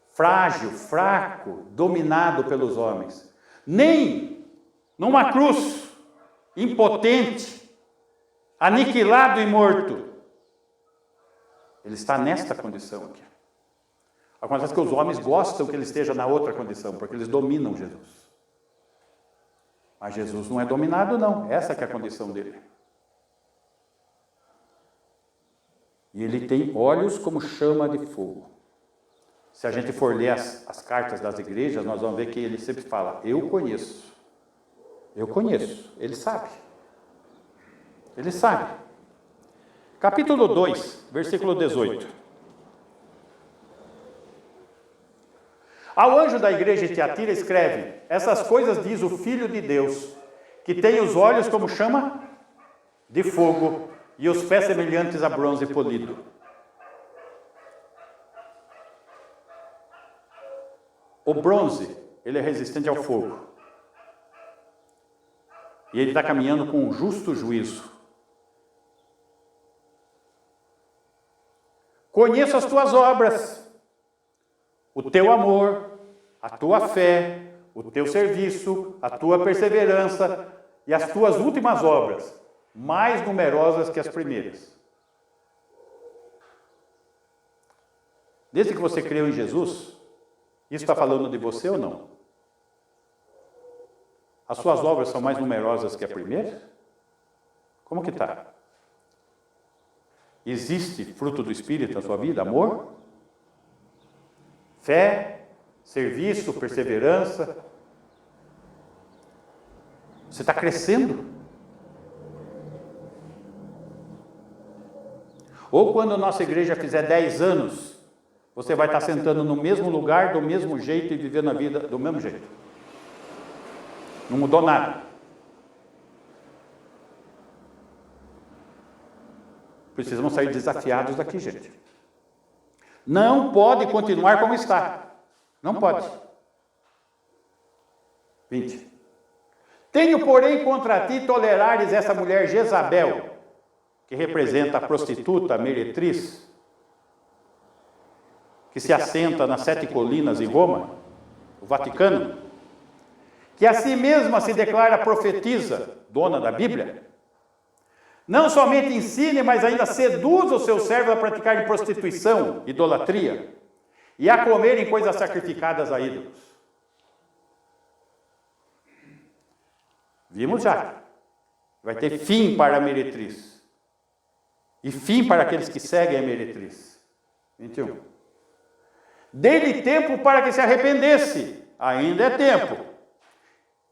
frágil, fraco, dominado pelos homens. Nem numa cruz, impotente, aniquilado e morto. Ele está nesta condição aqui. Acontece que os homens gostam que ele esteja na outra condição, porque eles dominam Jesus. Mas Jesus não é dominado, não. Essa que é a condição dele. E ele tem olhos como chama de fogo. Se a gente for ler as cartas das igrejas, nós vamos ver que ele sempre fala, eu conheço. Eu conheço. Ele sabe. Ele sabe. Capítulo 2, versículo 18. Ao anjo da igreja de Tiatira escreve, essas coisas diz o Filho de Deus, que tem os olhos como chama de fogo e os pés semelhantes a bronze polido. O bronze, ele é resistente ao fogo. E ele está caminhando com um justo juízo. Conheço as tuas obras, o teu amor, a tua fé, o teu serviço, a tua perseverança e as tuas últimas obras, mais numerosas que as primeiras. Desde que você creu em Jesus, isso está falando de você ou não? As suas obras são mais numerosas que a primeira? Como que está? Existe fruto do Espírito na sua vida? Amor? Fé? Serviço? Perseverança? Você está crescendo? Ou quando a nossa igreja fizer 10 anos, você vai estar sentando no mesmo lugar, do mesmo jeito e vivendo a vida do mesmo jeito. Não mudou nada. Precisamos sair desafiados daqui, gente. Não pode continuar como está. Não pode. 20. Tenho, porém, contra ti tolerares essa mulher Jezabel, que representa a prostituta, a meretriz, que se assenta nas 7 colinas em Roma, o Vaticano, que a si mesma se declara profetisa, dona da Bíblia, não somente ensine, mas ainda seduz os seus servos a praticarem prostituição, idolatria, e a comerem coisas sacrificadas a ídolos. Vimos já. Vai ter fim para a meretriz. E fim para aqueles que seguem a meretriz. 21. Dê-lhe tempo para que se arrependesse. Ainda é tempo.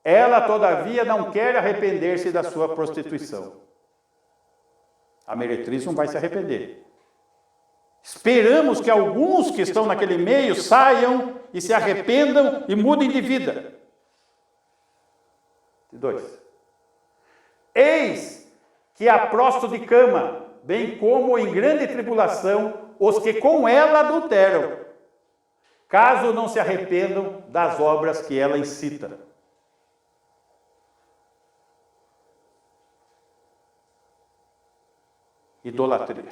Ela, todavia, não quer arrepender-se da sua prostituição. A meretriz não vai se arrepender. Esperamos que alguns que estão naquele meio saiam e se arrependam e mudem de vida. 2. Eis que a prosto de cama, bem como em grande tribulação, os que com ela adulteram, caso não se arrependam das obras que ela incita. Idolatria.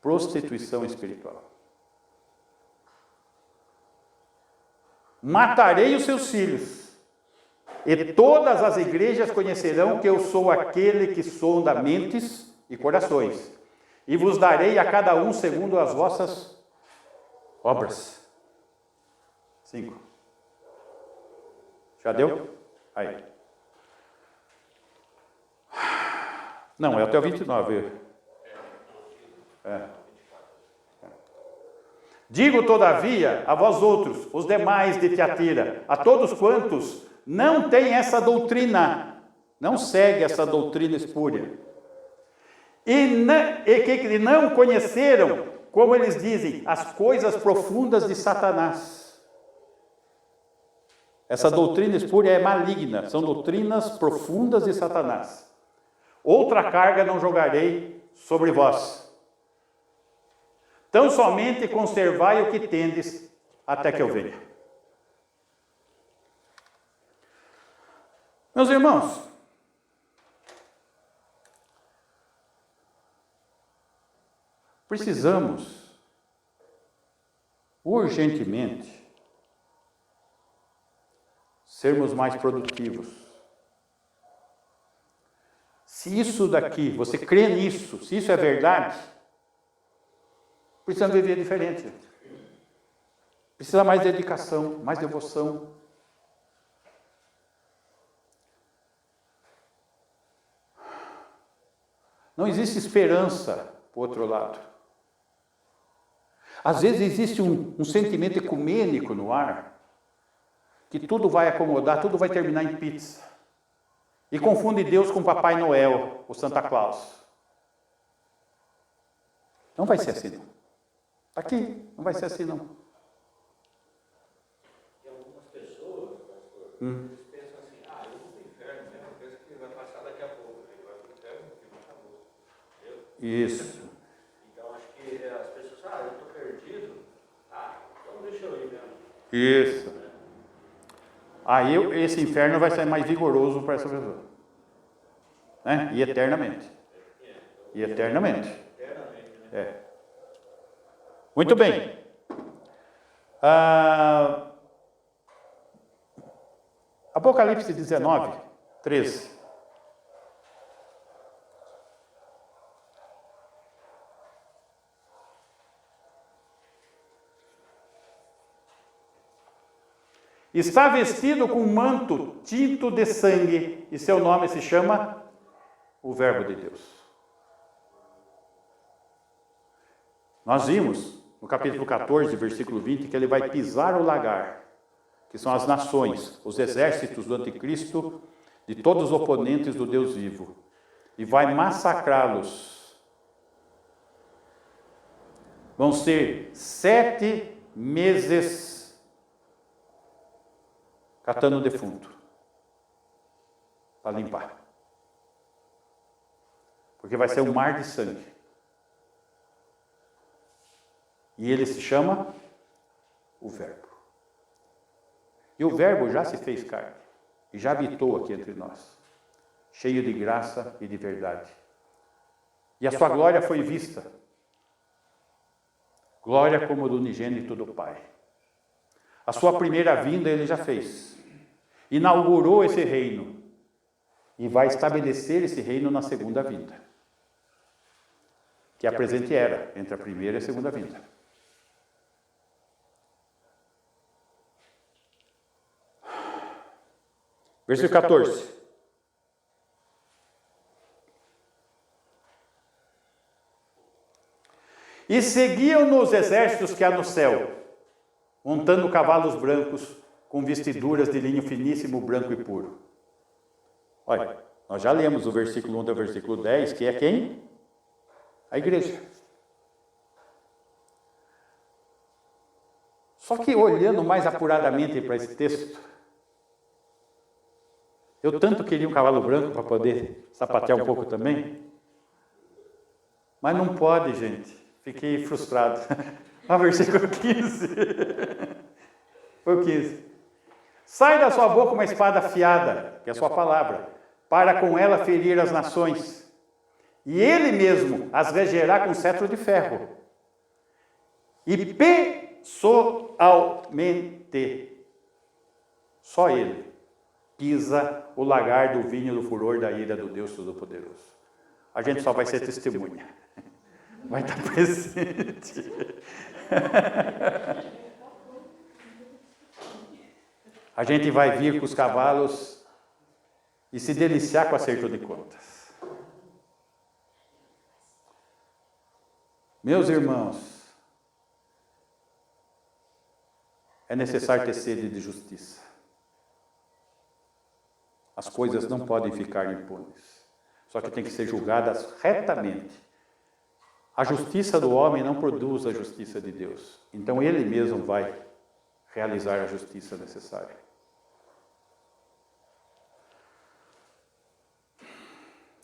Prostituição espiritual. Matarei os seus filhos, e todas as igrejas conhecerão que eu sou aquele que sonda mentes e corações, e vos darei a cada um segundo as vossas obras. 5. Já deu? Aí. Não, é até o 29. Digo, todavia, a vós outros, os demais de Tiatira, a todos quantos não têm essa doutrina, não segue essa doutrina espúria, e que não conheceram, como eles dizem, as coisas profundas de Satanás. Essa doutrina espúria é maligna, são doutrinas profundas de Satanás. Outra carga não jogarei sobre vós. Tão somente conservai o que tendes até que eu venha. Meus irmãos, precisamos urgentemente sermos mais produtivos. Se isso daqui, você crê nisso, se isso é verdade, precisamos viver diferente. Precisa mais dedicação, mais devoção. Não existe esperança para o outro lado. Às vezes existe um sentimento ecumênico no ar, que tudo vai acomodar, tudo vai terminar em pizza. E confunde Deus com Papai Noel, o Santa Claus. Não vai ser assim, não. Aqui, não vai ser assim, não. Tem algumas pessoas, pastor, eles pensam assim, eu vou para o inferno, né? Eu penso que vai passar daqui a pouco, ele vai para o inferno, porque não acabou. Entendeu? Isso. Então, acho que as pessoas, eu estou perdido, então deixa eu ir mesmo. Isso. Aí esse inferno vai ser mais vigoroso para essa pessoa. Né? E eternamente. E eternamente. É. Muito bem. Apocalipse 19, 13. Está vestido com um manto tinto de sangue, e seu nome se chama o Verbo de Deus. Nós vimos no capítulo 14, versículo 20, que ele vai pisar o lagar, que são as nações, os exércitos do anticristo, de todos os oponentes do Deus vivo, e vai massacrá-los. Vão ser 7 meses catando o defunto para limpar. Porque vai ser um mar de sangue. E ele se chama o Verbo. E o Verbo já se fez carne e já habitou aqui entre nós, cheio de graça e de verdade. E a sua glória foi vista. Glória como do unigênito do Pai. A sua primeira vinda ele já fez. Inaugurou esse reino. E vai estabelecer esse reino na segunda vinda. Que é a presente era, entre a primeira e a segunda vinda. Versículo 14. E seguiam-no os exércitos que há no céu, montando cavalos brancos, com vestiduras de linho finíssimo, branco e puro. Olha, nós já lemos o versículo 1 ao versículo 10, que é quem? A igreja. Só que olhando mais apuradamente para esse texto, eu tanto queria um cavalo branco para poder sapatear um pouco também, mas não pode, gente. Fiquei frustrado. O versículo 15. Foi o 15. Sai da sua boca uma espada afiada, que é a sua palavra, para com ela ferir as nações. E ele mesmo as regerá com cetro de ferro. E pessoalmente, só ele, pisa o lagar do vinho do furor da ira do Deus Todo-Poderoso. A gente só vai ser testemunha. Vai estar presente. A gente vai vir com os cavalos e se deliciar com acerto de contas. Meus irmãos, é necessário ter sede de justiça. As coisas não podem ficar impunes, só que tem que ser julgadas retamente. A justiça do homem não produz a justiça de Deus. Então ele mesmo vai realizar a justiça necessária.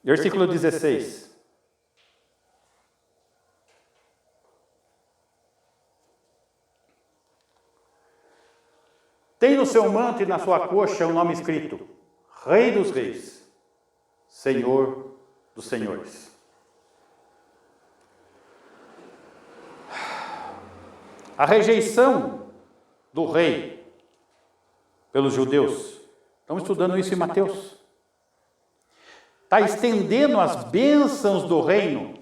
Versículo 16. Tem no seu manto e na sua coxa um nome escrito: Rei dos Reis, Senhor dos Senhores. A rejeição do rei pelos judeus, estamos estudando isso em Mateus, está estendendo as bênçãos do reino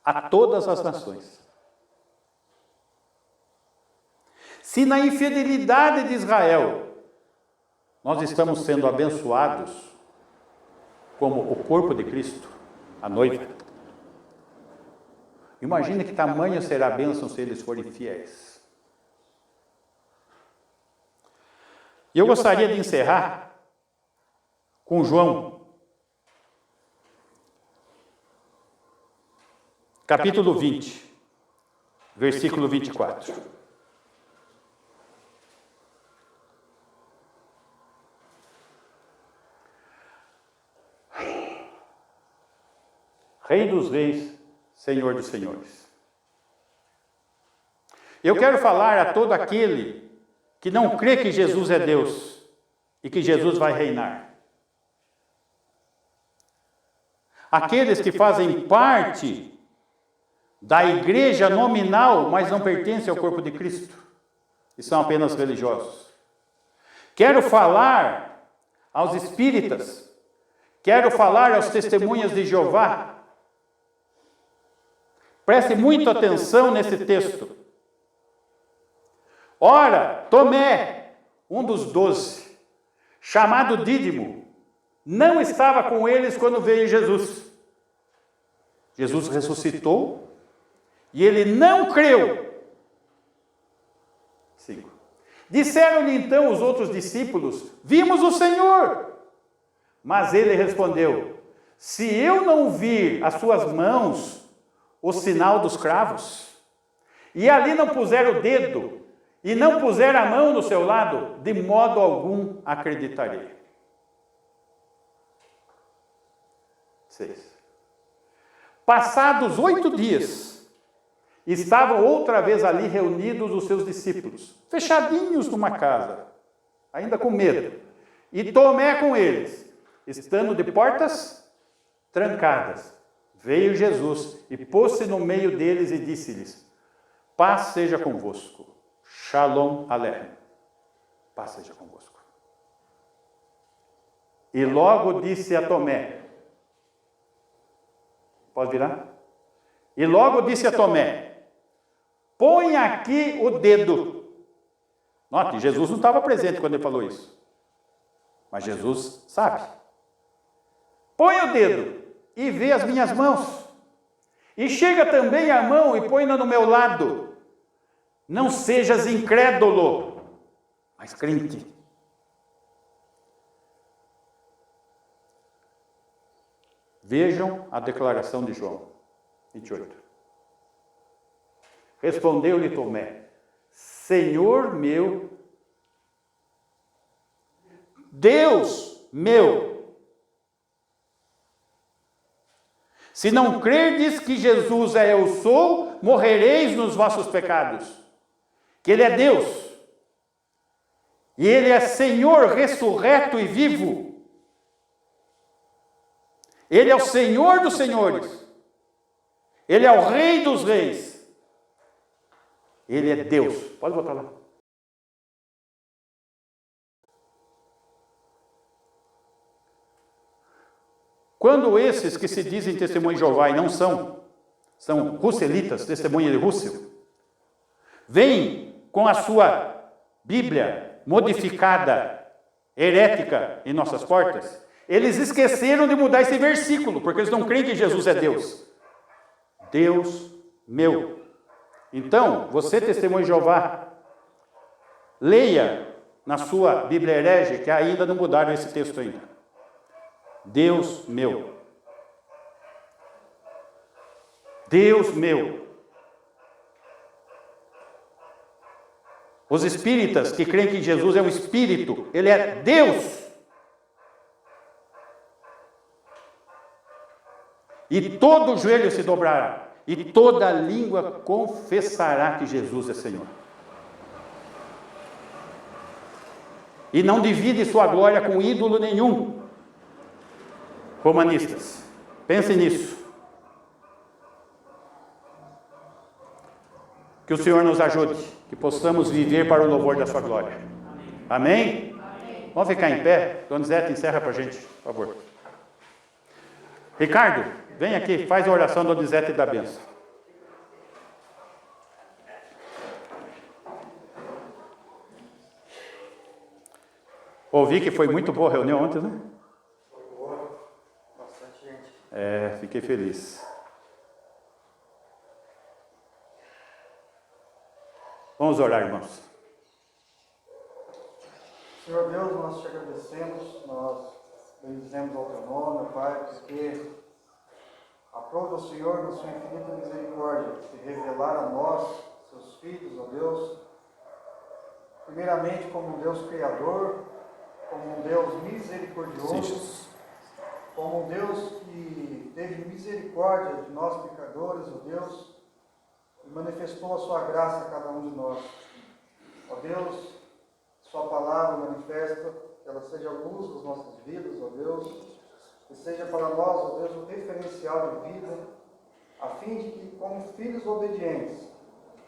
a todas as nações. Se na infidelidade de Israel nós estamos sendo abençoados como o corpo de Cristo, a noiva, imagine que tamanho será a bênção se eles forem fiéis. E eu gostaria de encerrar com João, capítulo 20, versículo 24. Rei dos reis, Senhor dos senhores. Eu quero falar a todo aquele que não crê que Jesus é Deus e que Jesus vai reinar. Aqueles que fazem parte da igreja nominal, mas não pertencem ao corpo de Cristo e são apenas religiosos. Quero falar aos espíritas, quero falar aos testemunhas de Jeová. Preste muita atenção nesse texto. Ora, Tomé, um dos 12, chamado Dídimo, não estava com eles quando veio Jesus. Jesus ressuscitou e ele não creu. 5. Disseram-lhe então os outros discípulos: vimos o Senhor. Mas ele respondeu: se eu não vir as suas mãos, o sinal dos cravos, e ali não puser o dedo, e não puser a mão no seu lado, de modo algum acreditarei. 6. Passados 8 dias, estavam outra vez ali reunidos os seus discípulos, fechadinhos numa casa, ainda com medo, e Tomé com eles, estando de portas trancadas. Veio Jesus e pôs-se no meio deles e disse-lhes: paz seja convosco. Shalom Aleichem. Paz seja convosco. E logo disse a Tomé: pode virar? E logo disse a Tomé: põe aqui o dedo. Note, Jesus não estava presente quando ele falou isso. Mas Jesus sabe. Põe o dedo e vê as minhas mãos, E chega também a mão e põe-na no meu lado. Não sejas incrédulo, mas crente. Vejam a declaração de João 28. Respondeu-lhe Tomé: Senhor meu, Deus meu. Se não crerdes que Jesus é eu sou, morrereis nos vossos pecados. Que Ele é Deus. E Ele é Senhor ressurreto e vivo. Ele é o Senhor dos senhores. Ele é o Rei dos reis. Ele é Deus. Pode botar lá. Quando esses que se dizem testemunhas de Jeová e não são russelitas, testemunha de Rússio, vêm com a sua Bíblia modificada, herética em nossas portas, eles esqueceram de mudar esse versículo, porque eles não creem que Jesus é Deus. Deus meu. Então, você, testemunha de Jeová, leia na sua Bíblia herege, que ainda não mudaram esse texto ainda. Deus meu. Deus meu. Os espíritas que creem que Jesus é um espírito, Ele é Deus. E todo joelho se dobrará, e toda língua confessará que Jesus é Senhor. E não divide sua glória com ídolo nenhum. Romanistas, pensem nisso. Que o Senhor nos ajude, que possamos viver para o louvor da sua glória. Amém? Vamos ficar em pé? Donizete, encerra para a gente, por favor. Ricardo, vem aqui, faz a oração do Donizete e da bênção. Ouvi que foi muito boa a reunião ontem, né? Fiquei feliz. Vamos orar, irmãos. Senhor Deus, nós te agradecemos, nós bendizemos ao teu nome, Pai, porque aprove o Senhor, na sua infinita misericórdia, se revelar a nós, seus filhos, ó Deus, primeiramente como um Deus criador, como um Deus misericordioso, como um Deus que teve misericórdia de nós pecadores, ó Deus, e manifestou a sua graça a cada um de nós. Ó Deus, sua palavra manifesta, que ela seja a luz das nossas vidas, ó Deus, que seja para nós, ó Deus, um referencial de vida, a fim de que, como filhos obedientes,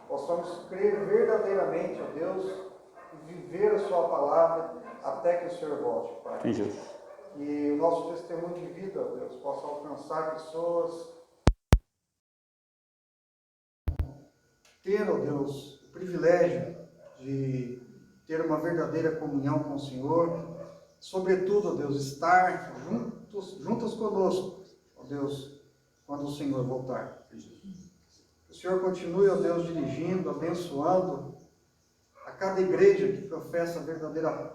possamos crer verdadeiramente, ó Deus, e viver a sua palavra até que o Senhor volte, Pai. Em Jesus. Que o nosso testemunho de vida, ó Deus, possa alcançar pessoas, ter, ó Deus, o privilégio de ter uma verdadeira comunhão com o Senhor, sobretudo, ó Deus, estar juntos conosco, ó Deus, quando o Senhor voltar. Que o Senhor continue, ó Deus, dirigindo, abençoando a cada igreja que professa a verdadeira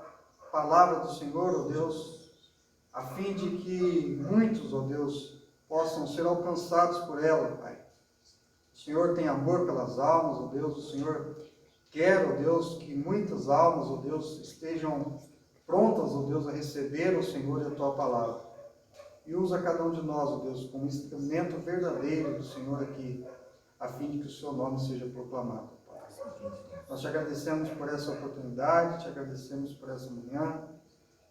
palavra do Senhor, ó Deus, a fim de que muitos, ó Deus, possam ser alcançados por ela, Pai. O Senhor tem amor pelas almas, ó Deus, o Senhor quer, ó Deus, que muitas almas, ó Deus, estejam prontas, ó Deus, a receber o Senhor e a Tua palavra. E usa cada um de nós, ó Deus, como instrumento verdadeiro do Senhor aqui, a fim de que o Seu nome seja proclamado, Pai. Nós te agradecemos por essa oportunidade, te agradecemos por essa manhã,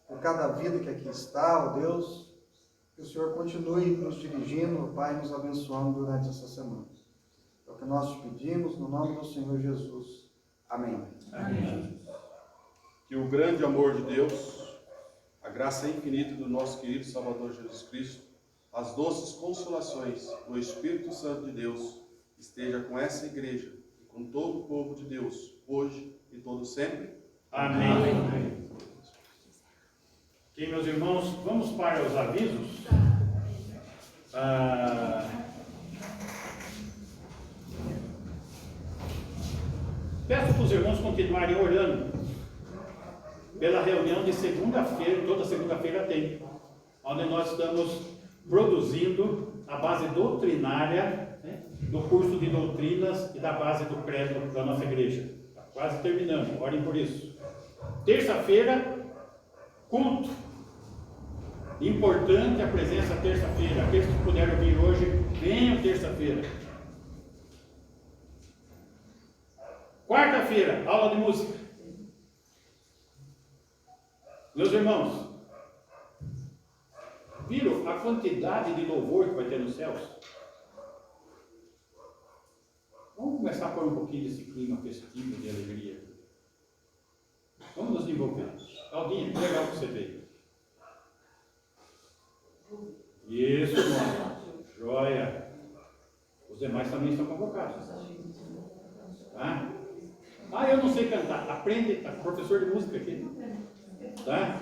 por cada vida que aqui está, ó Deus, que o Senhor continue nos dirigindo, ó Pai, nos abençoando durante essa semana. É o que nós te pedimos, no nome do Senhor Jesus. Amém. Amém. Que o grande amor de Deus, a graça infinita do nosso querido Salvador Jesus Cristo, as doces consolações do Espírito Santo de Deus, esteja com essa igreja e com todo o povo de Deus, hoje e todo sempre. Amém. Amém. Ok, meus irmãos, vamos para os avisos. Peço para os irmãos continuarem orando pela reunião de segunda-feira, toda segunda-feira tem, onde nós estamos produzindo a base doutrinária, né, do curso de doutrinas e da base do credo da nossa igreja. Está quase terminando, orem por isso. Terça-feira, culto. Importante a presença terça-feira. Aqueles que puderam vir hoje, venham terça-feira. Quarta-feira, aula de música. Meus irmãos, viram a quantidade de louvor que vai ter nos céus? Vamos começar a pôr um pouquinho desse clima festivo, de alegria. Vamos nos envolver. Claudinha, que legal que você veio. Isso, irmão. Joia. Os demais também estão convocados. Tá? Ah, eu não sei cantar. Aprende, tá? Professor de música aqui. Tá?